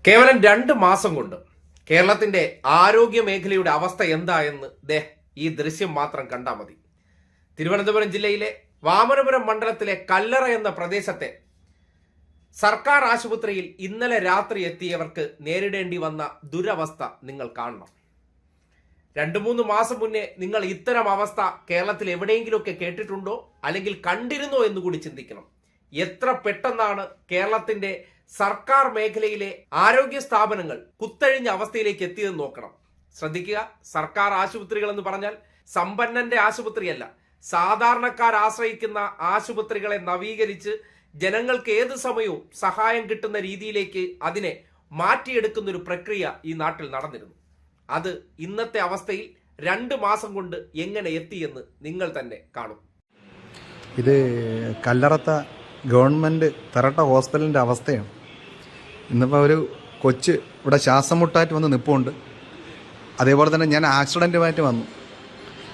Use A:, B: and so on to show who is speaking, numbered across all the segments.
A: കേവലം 2 മാസം കൊണ്ട് കേരളത്തിന്റെ ആരോഗ്യ മേഖലയുടെ അവസ്ഥ എന്താ എന്ന് ഈ ദൃശ്യം മാത്രം കണ്ടാൽ മതി. തിരുവനന്തപുരം ജില്ലയിലെ വാമനപുരം മണ്ഡലത്തിലെ കല്ലറ എന്ന പ്രദേശത്തെ സർക്കാർ ആശുപത്രിയിൽ ഇന്നലെ രാത്രി എത്തിയവർക്ക് നേരിടേണ്ടി വന്ന ദുരവസ്ഥ നിങ്ങൾ കാണണം. 2-3 മാസം മുന്നേ നിങ്ങൾ ഇത്തരം അവസ്ഥ കേരളത്തിൽ എവിടെയെങ്കിലുമൊക്കെ കേട്ടിട്ടുണ്ടോ, അല്ലെങ്കിൽ കണ്ടിരുന്നോ എന്ന് കൂടി ചിന്തിക്കണം. എത്ര പെട്ടെന്നാണ് കേരളത്തിന്റെ സർക്കാർ മേഖലയിലെ ആരോഗ്യ സ്ഥാപനങ്ങൾ കുത്തഴിഞ്ഞ അവസ്ഥയിലേക്ക് എത്തിയതെന്ന് നോക്കണം. ശ്രദ്ധിക്കുക, സർക്കാർ ആശുപത്രികൾ എന്ന് പറഞ്ഞാൽ സമ്പന്നന്റെ ആശുപത്രിയല്ല, സാധാരണക്കാർ ആശ്രയിക്കുന്ന ആശുപത്രികളെ നവീകരിച്ച് ജനങ്ങൾക്ക് ഏത് സമയവും സഹായം കിട്ടുന്ന രീതിയിലേക്ക് അതിനെ മാറ്റിയെടുക്കുന്ന ഒരു പ്രക്രിയ ഈ നാട്ടിൽ നടന്നിരുന്നു. അത് ഇന്നത്തെ അവസ്ഥയിൽ 2 മാസം കൊണ്ട് എങ്ങനെ എത്തിയെന്ന് നിങ്ങൾ തന്നെ കാണും.
B: ഇത് കല്ലറത്ത ഗവൺമെൻറ് തരട്ട ഹോസ്പിറ്റലിൻ്റെ അവസ്ഥയാണ്. ഇന്നിപ്പോൾ ഒരു കൊച്ച് ഇവിടെ ശ്വാസം മുട്ടായിട്ട് വന്ന് നിൽപ്പുണ്ട്. അതേപോലെ തന്നെ ഞാൻ ആക്സിഡൻറ്റുമായിട്ട് വന്നു.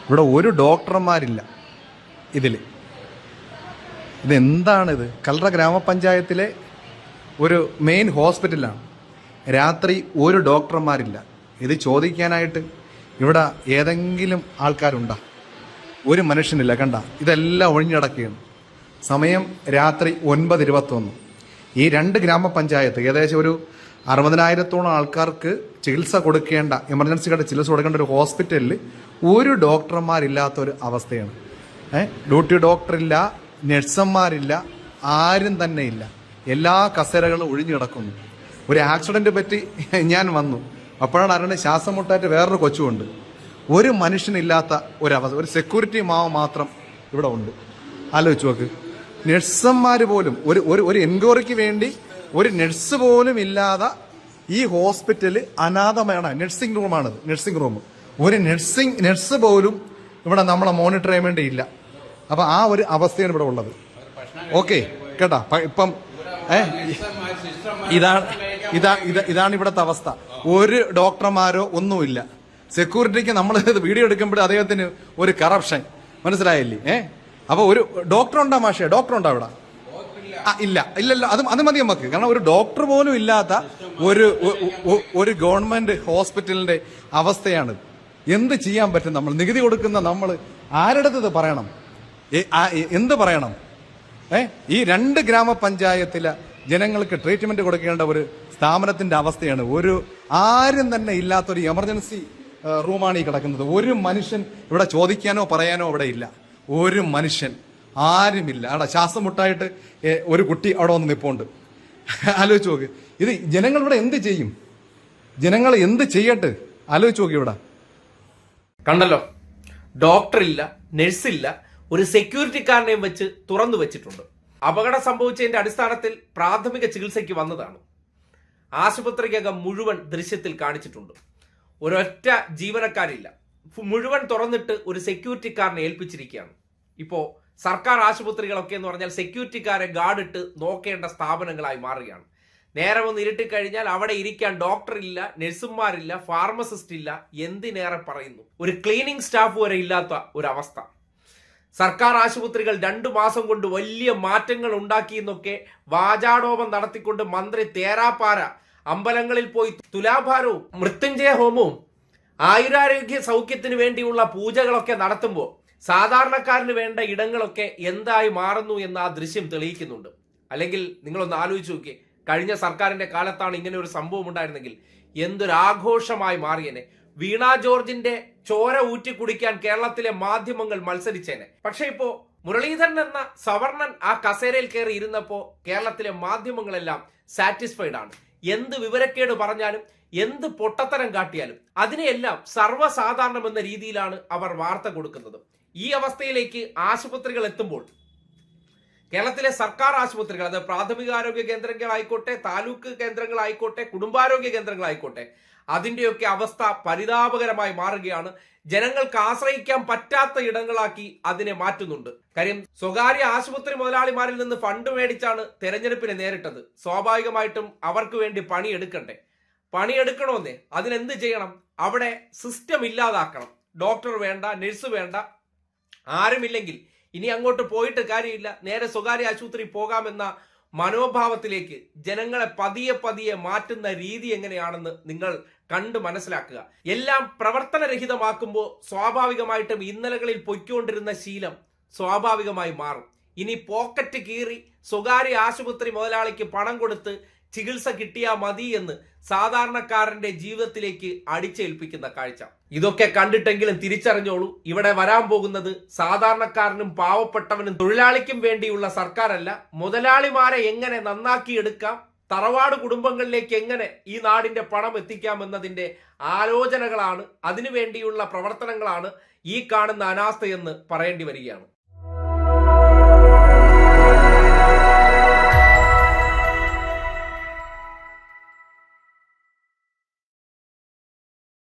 B: ഇവിടെ ഒരു ഡോക്ടർമാരില്ല. ഇതെന്താണിത്? കല്ലറ ഗ്രാമപഞ്ചായത്തിലെ ഒരു മെയിൻ ഹോസ്പിറ്റലാണ്. രാത്രി ഒരു ഡോക്ടർമാരില്ല. ഇത് ചോദിക്കാനായിട്ട് ഇവിടെ ഏതെങ്കിലും ആൾക്കാരുണ്ടോ? ഒരു മനുഷ്യനില്ല. കണ്ട, ഇതെല്ലാം ഒഴിഞ്ഞടക്കുകയാണ്. സമയം രാത്രി 9:21. ഈ 2 ഗ്രാമപഞ്ചായത്ത് ഏകദേശം ഒരു 60,000-ഓളം ആൾക്കാർക്ക് ചികിത്സ കൊടുക്കേണ്ട, എമർജൻസിയുടെ ചികിത്സ കൊടുക്കേണ്ട ഒരു ഹോസ്പിറ്റലിൽ ഒരു ഡോക്ടർമാരില്ലാത്തൊരു അവസ്ഥയാണ്. ഡ്യൂട്ടി ഡോക്ടറില്ല, നഴ്സന്മാരില്ല, ആരും തന്നെ ഇല്ല. എല്ലാ കസേരകളും ഒഴിഞ്ഞു കിടക്കുന്നു. ഒരു ആക്സിഡന്റ് പറ്റി ഞാൻ വന്നു, അപ്പോഴാണ് അറിയുന്നത് ശ്വാസം മുട്ടായിട്ട് വേറൊരു കൊച്ചുമുണ്ട്. ഒരു മനുഷ്യനില്ലാത്ത ഒരവസ്ഥ. ഒരു സെക്യൂരിറ്റി മാവ് മാത്രം ഇവിടെ ഉണ്ട്. ആലോചിച്ച് നോക്ക്. നഴ്സന്മാർ പോലും ഒരു എൻക്വയറിക്ക് വേണ്ടി ഒരു നഴ്സ് പോലും ഇല്ലാതെ ഈ ഹോസ്പിറ്റല് അനാഥമാണ്. നഴ്സിംഗ് റൂമാണിത്, നഴ്സിംഗ് റൂം. ഒരു നഴ്സ് പോലും ഇവിടെ നമ്മളെ മോണിറ്റർ ചെയ്യാൻ വേണ്ടി ഇല്ല. അപ്പം ആ ഒരു അവസ്ഥയാണ് ഇവിടെ ഉള്ളത്. ഓക്കെ കേട്ടാ. ഇപ്പം ഇതാണ് ഇവിടുത്തെ അവസ്ഥ. ഒരു ഡോക്ടർമാരോ ഒന്നുമില്ല. സെക്യൂരിറ്റിക്ക് നമ്മൾ വീഡിയോ എടുക്കുമ്പോൾ അദ്ദേഹത്തിന് ഒരു കറപ്ഷൻ, മനസ്സിലായില്ലേ? അപ്പൊ ഒരു ഡോക്ടർ ഉണ്ടോ മാഷേ? ഡോക്ടർ ഉണ്ടോ അവിടെ? ഇല്ലല്ലോ. അത് മതി നമുക്ക്. കാരണം ഒരു ഡോക്ടർ പോലും ഇല്ലാത്ത ഒരു ഗവൺമെന്റ് ഹോസ്പിറ്റലിന്റെ അവസ്ഥയാണ്. എന്ത് ചെയ്യാൻ പറ്റും? നമ്മൾ നികുതി കൊടുക്കുന്ന നമ്മൾ ആരുടെ ഇത് പറയണം? എന്ത് പറയണം? ഈ 2 ഗ്രാമപഞ്ചായത്തിലെ ജനങ്ങൾക്ക് ട്രീറ്റ്മെന്റ് കൊടുക്കേണ്ട ഒരു സ്ഥാപനത്തിന്റെ അവസ്ഥയാണ്. ആരും തന്നെ ഇല്ലാത്തൊരു എമർജൻസി റൂമാണ് ഈ കിടക്കുന്നത്. ഒരു മനുഷ്യൻ ഇവിടെ ചോദിക്കാനോ പറയാനോ അവിടെ ഇല്ല. ഒരു മനുഷ്യൻ ആരുമില്ല. അവിടെ ശ്വാസം മുട്ടായിട്ട് ഒരു കുട്ടി അവിടെ വന്ന് നിൽപ്പുണ്ട്. ആലോചിച്ച് നോക്ക്. ഇത് ജനങ്ങൾ ഇവിടെ എന്ത് ചെയ്യും? ജനങ്ങൾ എന്ത് ചെയ്യട്ടെ? ആലോചിച്ച് നോക്കി. ഇവിടെ
A: കണ്ടല്ലോ, ഡോക്ടർ ഇല്ല, നഴ്സില്ല, ഒരു സെക്യൂരിറ്റിക്കാരനെയും വെച്ച് തുറന്നു വെച്ചിട്ടുണ്ട്. അപകടം സംഭവിച്ചതിന്റെ അടിസ്ഥാനത്തിൽ പ്രാഥമിക ചികിത്സയ്ക്ക് വന്നതാണ്. ആശുപത്രിക്കകം മുഴുവൻ ദൃശ്യത്തിൽ കാണിച്ചിട്ടുണ്ട്. ഒരൊറ്റ ജീവനക്കാരില്ല. മുഴുവൻ തുറന്നിട്ട് ഒരു സെക്യൂരിറ്റിക്കാരനെ ഏൽപ്പിച്ചിരിക്കുകയാണ്. ഇപ്പോ സർക്കാർ ആശുപത്രികളൊക്കെ എന്ന് പറഞ്ഞാൽ സെക്യൂരിറ്റിക്കാരെ ഗാർഡിട്ട് നോക്കേണ്ട സ്ഥാപനങ്ങളായി മാറുകയാണ്. നേരെ ഒന്ന് ഇരുട്ടിക്കഴിഞ്ഞാൽ അവിടെ ഇരിക്കാൻ ഡോക്ടർ ഇല്ല, നഴ്സുമാരില്ല, ഫാർമസിസ്റ്റ് ഇല്ല, എന്തിനേറെ പറയുന്നു, ഒരു ക്ലീനിങ് സ്റ്റാഫ് വരെ ഇല്ലാത്ത ഒരവസ്ഥ. സർക്കാർ ആശുപത്രികൾ 2 മാസം കൊണ്ട് വലിയ മാറ്റങ്ങൾ ഉണ്ടാക്കിയെന്നൊക്കെ വാചാടോപം നടത്തിക്കൊണ്ട് മന്ത്രി തേരാപ്പാര അമ്പലങ്ങളിൽ പോയി തുലാഭാരവും മൃത്യുഞ്ജയ ഹോമവും ആയുരാരോഗ്യ സൗഖ്യത്തിന് വേണ്ടിയുള്ള പൂജകളൊക്കെ നടത്തുമ്പോൾ സാധാരണക്കാരന് വേണ്ട ഇടങ്ങളൊക്കെ എന്തായി മാറുന്നു എന്ന് ആ ദൃശ്യം തെളിയിക്കുന്നുണ്ട്. അല്ലെങ്കിൽ നിങ്ങളൊന്ന് ആലോചിച്ച് നോക്കിയേ, കഴിഞ്ഞ സർക്കാരിന്റെ കാലത്താണ് ഇങ്ങനെ ഒരു സംഭവം ഉണ്ടായിരുന്നെങ്കിൽ എന്തൊരാഘോഷമായി മാറിയേനെ. വീണ ജോർജിന്റെ ചോര ഊറ്റി കുടിക്കാൻ കേരളത്തിലെ മാധ്യമങ്ങൾ മത്സരിച്ചേനെ. പക്ഷെ ഇപ്പോ മുരളീധരൻ എന്ന സവർണൻ ആ കസേരയിൽ കയറി ഇരുന്നപ്പോ കേരളത്തിലെ മാധ്യമങ്ങളെല്ലാം സാറ്റിസ്ഫൈഡ് ആണ്. എന്ത് വിവരക്കേട് പറഞ്ഞാലും, എന്ത് പൊട്ടത്തരം കാട്ടിയാലും അതിനെയെല്ലാം സർവ്വസാധാരണം എന്ന രീതിയിലാണ് അവർ വാർത്ത കൊടുക്കുന്നത്. ഈ അവസ്ഥയിലേക്ക് ആശുപത്രികൾ എത്തുമ്പോൾ കേരളത്തിലെ സർക്കാർ ആശുപത്രികൾ, അത് പ്രാഥമികാരോഗ്യ കേന്ദ്രങ്ങളായിക്കോട്ടെ, താലൂക്ക് കേന്ദ്രങ്ങളായിക്കോട്ടെ, കുടുംബാരോഗ്യ കേന്ദ്രങ്ങളായിക്കോട്ടെ, അതിന്റെയൊക്കെ അവസ്ഥ പരിതാപകരമായി മാറുകയാണ്. ജനങ്ങൾക്ക് ആശ്രയിക്കാൻ പറ്റാത്ത ഇടങ്ങളാക്കി അതിനെ മാറ്റുന്നുണ്ട്. കാര്യം സ്വകാര്യ ആശുപത്രി മുതലാളിമാരിൽ നിന്ന് ഫണ്ട് മേടിച്ചാണ് തെരഞ്ഞെടുപ്പിനെ നേരിട്ടത്. സ്വാഭാവികമായിട്ടും അവർക്ക് വേണ്ടി പണിയെടുക്കണമെന്നേ. അതിനെന്ത് ചെയ്യണം? അവിടെ സിസ്റ്റം ഇല്ലാതാക്കണം. ഡോക്ടർ വേണ്ട, നഴ്സ് വേണ്ട, ആരുമില്ലെങ്കിൽ ഇനി അങ്ങോട്ട് പോയിട്ട് കാര്യമില്ല, നേരെ സ്വകാര്യ ആശുപത്രി പോകാമെന്ന മനോഭാവത്തിലേക്ക് ജനങ്ങളെ പതിയെ പതിയെ മാറ്റുന്ന രീതി എങ്ങനെയാണെന്ന് നിങ്ങൾ കണ്ടു മനസ്സിലാക്കുക. എല്ലാം പ്രവർത്തനരഹിതമാക്കുമ്പോൾ സ്വാഭാവികമായിട്ടും ഇന്നലകളിൽ പൊയ്ക്കൊണ്ടിരുന്ന ശീലം സ്വാഭാവികമായി മാറും. ഇനി പോക്കറ്റ് കീറി സ്വകാര്യ ആശുപത്രി മുതലാളിക്ക് പണം കൊടുത്ത് ചികിത്സ കിട്ടിയാൽ മതി എന്ന് സാധാരണക്കാരന്റെ ജീവിതത്തിലേക്ക് അടിച്ചേൽപ്പിക്കുന്ന കാഴ്ച. ഇതൊക്കെ കണ്ടിട്ടെങ്കിലും തിരിച്ചറിഞ്ഞോളൂ, ഇവിടെ വരാൻ പോകുന്നത് സാധാരണക്കാരനും പാവപ്പെട്ടവനും തൊഴിലാളിക്കും വേണ്ടിയുള്ള സർക്കാരല്ല. മുതലാളിമാരെ എങ്ങനെ നന്നാക്കിയെടുക്കാം, തറവാട് കുടുംബങ്ങളിലേക്ക് എങ്ങനെ ഈ നാടിന്റെ പണം എത്തിക്കാമെന്നതിന്റെ ആലോചനകളാണ്, അതിനുവേണ്ടിയുള്ള പ്രവർത്തനങ്ങളാണ് ഈ കാണുന്ന അനാസ്ഥയെന്ന് പറയേണ്ടി വരികയാണ്.